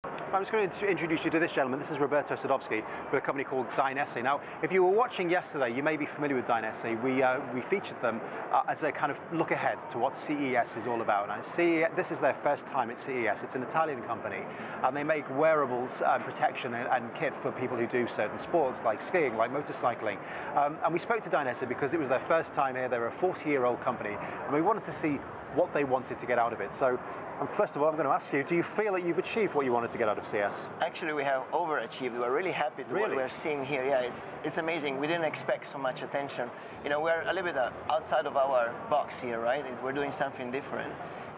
I'm just going to introduce you to this gentleman. This is Roberto Sadowsky with a company called Dainese. Now, if you were watching yesterday, you may be familiar with Dainese. We featured them as a kind of look ahead to what CES is all about. Now, this is their first time at CES. It's an Italian company, and they make wearables, protection and kit for people who do certain sports like skiing, like motorcycling. And we spoke to Dainese because it was their first time here. They're a 40-year-old company, and we wanted to see what they wanted to get out of it. So, first of all, I'm going to ask you, do you feel that you've achieved what you wanted to get out of CS? Actually, we have overachieved. We're really happy with what we're seeing here. Yeah, it's amazing. We didn't expect so much attention. You know, we're a little bit outside of our box here, right? We're doing something different.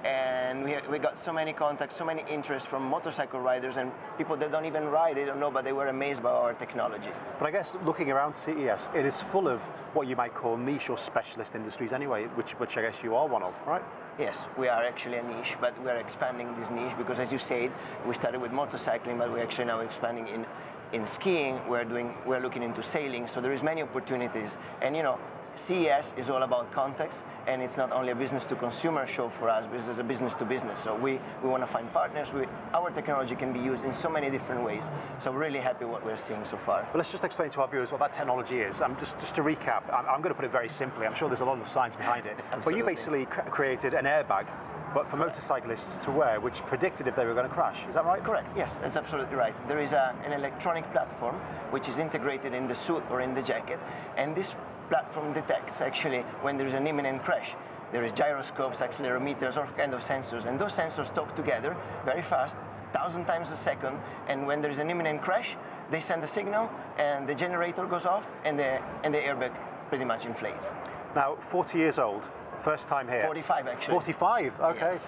And we got so many contacts, so many interest from motorcycle riders and people that don't even ride, they don't know, but they were amazed by our technologies. But I guess looking around CES, it is full of what you might call niche or specialist industries anyway, which I guess you are one of, right? Yes, we are actually a niche, but we are expanding this niche because, as you said, we started with motorcycling, but we're actually now expanding in skiing. We're looking into sailing, so there is many opportunities. And you know, CES is all about context, and it's not only a business-to-consumer show for us, but it's a business-to-business. So we want to find partners. Our technology can be used in so many different ways. So we're really happy what we're seeing so far. Well, let's just explain to our viewers what that technology is. Just to recap, I'm going to put it very simply. I'm sure there's a lot of science behind it. But you basically created an airbag, but for motorcyclists to wear, which predicted if they were going to crash. Is that right? Correct. Yes, that's absolutely right. There is an electronic platform which is integrated in the suit or in the jacket, and this platform detects actually when there is an imminent crash. There is gyroscopes, accelerometers, all kind of sensors, and those sensors talk together very fast, 1,000 times a second, and when there is an imminent crash, they send a signal, and the generator goes off, and the airbag pretty much inflates. Now, 40 years old, first time here. 45 actually. 45, okay. Yes.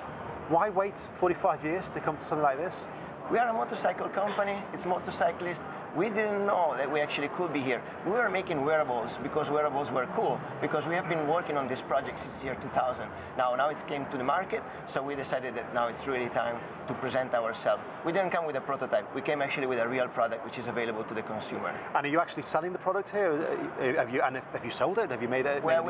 Why wait 45 years to come to something like this? We are a motorcycle company, it's motorcyclists. We didn't know that we actually could be here. We were making wearables because wearables were cool, because we have been working on this project since year 2000. Now it came to the market, so we decided that now it's really time to present ourselves. We didn't come with a prototype, we came actually with a real product which is available to the consumer. And are you actually selling the product here? Have you sold it? Have you made it? Well,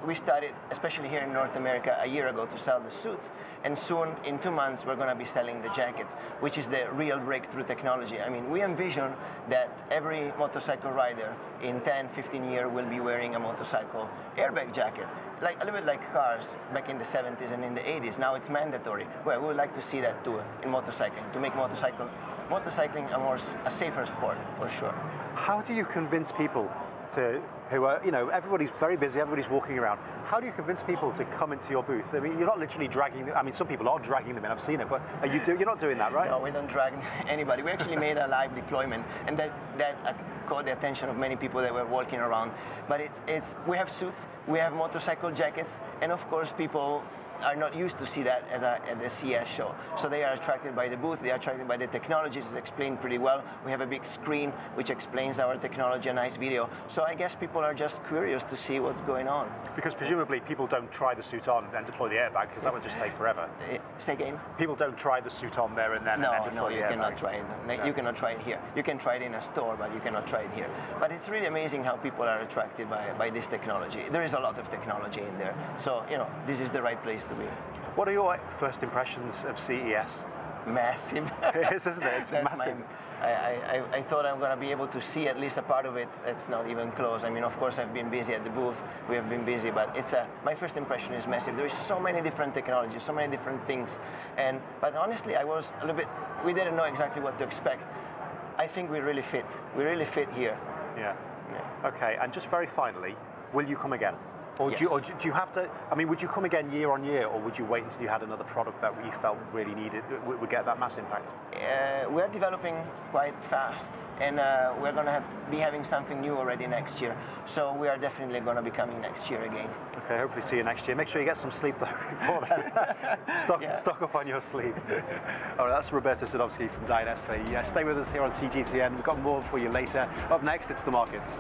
we started, especially here in North America, a year ago to sell the suits, and soon, in 2 months, we're going to be selling the jackets, which is the real breakthrough technology. I mean, we envision that every motorcycle rider in 10, 15 years will be wearing a motorcycle airbag jacket, like a little bit like cars back in the 70s and in the 80s. Now it's mandatory. Well, we would like to see that too in motorcycling, to make motorcycling a safer sport, for sure. How do you convince people who are, you know, everybody's very busy, everybody's walking around. How do you convince people to come into your booth? I mean, you're not literally dragging them. I mean, some people are dragging them in, I've seen it, but you're not doing that, right? No, we don't drag anybody. We actually made a live deployment, and that caught the attention of many people that were walking around. But we have suits, we have motorcycle jackets, and of course people are not used to see that at the CES show. So they are attracted by the booth, they are attracted by the technologies. It's explained pretty well. We have a big screen which explains our technology, a nice video. So I guess people are just curious to see what's going on. Because presumably people don't try the suit on and then deploy the airbag, because that would just take forever. Say again? People don't try the suit on there and then deploy the airbag. No, you cannot try it. No. You cannot try it here. You can try it in a store, but you cannot try it here. But it's really amazing how people are attracted by this technology. There is a lot of technology in there. So, you know, this is the right place to be. What are your first impressions of CES? Massive. It is, isn't it? It's massive. I thought I'm going to be able to see at least a part of it. It's not even close. I mean, of course, I've been busy at the booth. We have been busy, but my first impression is massive. There is so many different technologies, so many different things. But honestly, I was a little bit, we didn't know exactly what to expect. I think we really fit. We really fit here. Yeah. Okay, and just very finally, will you come again? Or, yes. do you have to, I mean, would you come again year on year, or would you wait until you had another product that you felt really needed, would get that mass impact? We're developing quite fast, and we're going to be having something new already next year. So we are definitely going to be coming next year again. Okay, hopefully see you next year. Make sure you get some sleep though before then. Stock up on your sleep. All right, that's Roberto Sadowsky from Dainese. Stay with us here on CGTN. We've got more for you later. Up next, it's the markets.